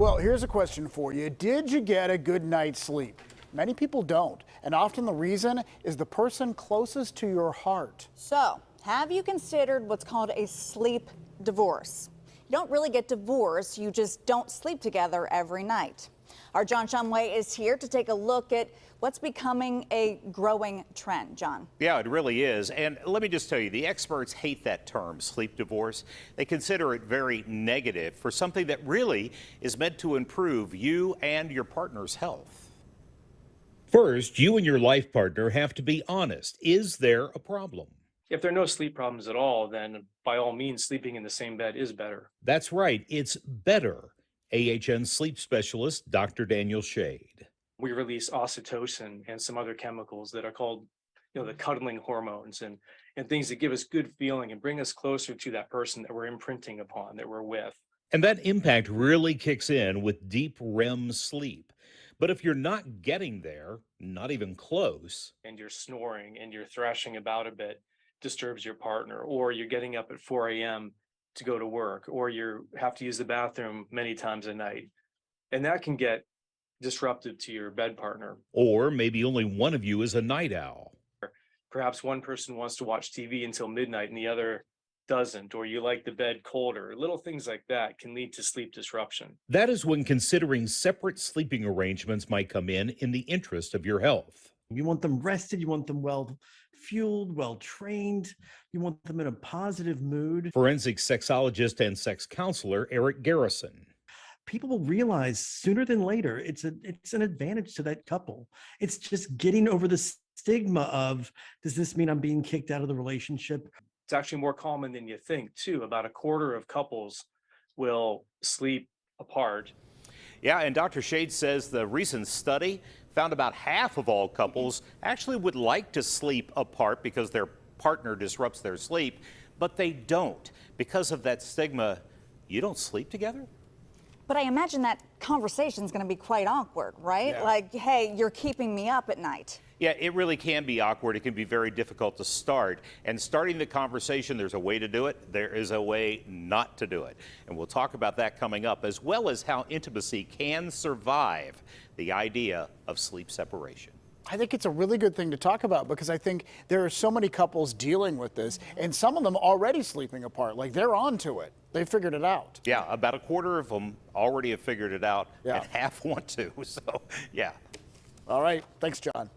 Well, here's a question for you. Did you get a good night's sleep? Many people don't, and often the reason is the person closest to your heart. So, have you considered what's called a sleep divorce? You don't really get divorced, you just don't sleep together every night. Our John Shumway is here to take a look at what's becoming a growing trend. John. Yeah, it really is. And let me just tell you, the experts hate that term, sleep divorce. They consider it very negative for something that really is meant to improve you and your partner's health. First, you and your life partner have to be honest. Is there a problem? If there are no sleep problems at all, then by all means, sleeping in the same bed is better. That's right, it's better. AHN sleep specialist Dr. Daniel Shade. We release oxytocin and some other chemicals that are called, the cuddling hormones and things that give us good feeling and bring us closer to that person that we're imprinting upon, that we're with. And that impact really kicks in with deep REM sleep. But if you're not getting there, not even close, And you're snoring and you're thrashing about a bit, disturbs your partner, or you're getting up at 4 a.m. to go to work, or you have to use the bathroom many times a night. And that can get disruptive to your bed partner. or maybe only one of you is a night owl. Perhaps one person wants to watch TV until midnight and the other doesn't, or you like the bed colder. Little things like that can lead to sleep disruption. That is when considering separate sleeping arrangements might come in the interest of your health. You want them rested, you want them well fueled, well trained, you want them in a positive mood. Forensic sexologist and sex counselor Eric Garrison. People will realize sooner than later it's an advantage to that couple. It's just getting over the stigma of, does this mean I'm being kicked out of the relationship? It's actually more common than you think, too. About a quarter of couples will sleep apart. Yeah, and Dr. Shade says the recent study found about half of all couples actually would like to sleep apart because their partner disrupts their sleep, but they don't. Because of that stigma, you don't sleep together? But I imagine that conversation is going to be quite awkward, right? Yeah. Like, hey, you're keeping me up at night. Yeah, it really can be awkward. It can be very difficult to start. And starting the conversation, there's a way to do it. There is a way not to do it. And we'll talk about that coming up, as well as how intimacy can survive the idea of sleep separation. I think it's a really good thing to talk about because I think there are so many couples dealing with this and some of them already sleeping apart. Like they're on to it. They figured it out. Yeah, about a quarter of them already have figured it out, Yeah. and half want to. So, yeah. All right. Thanks, John.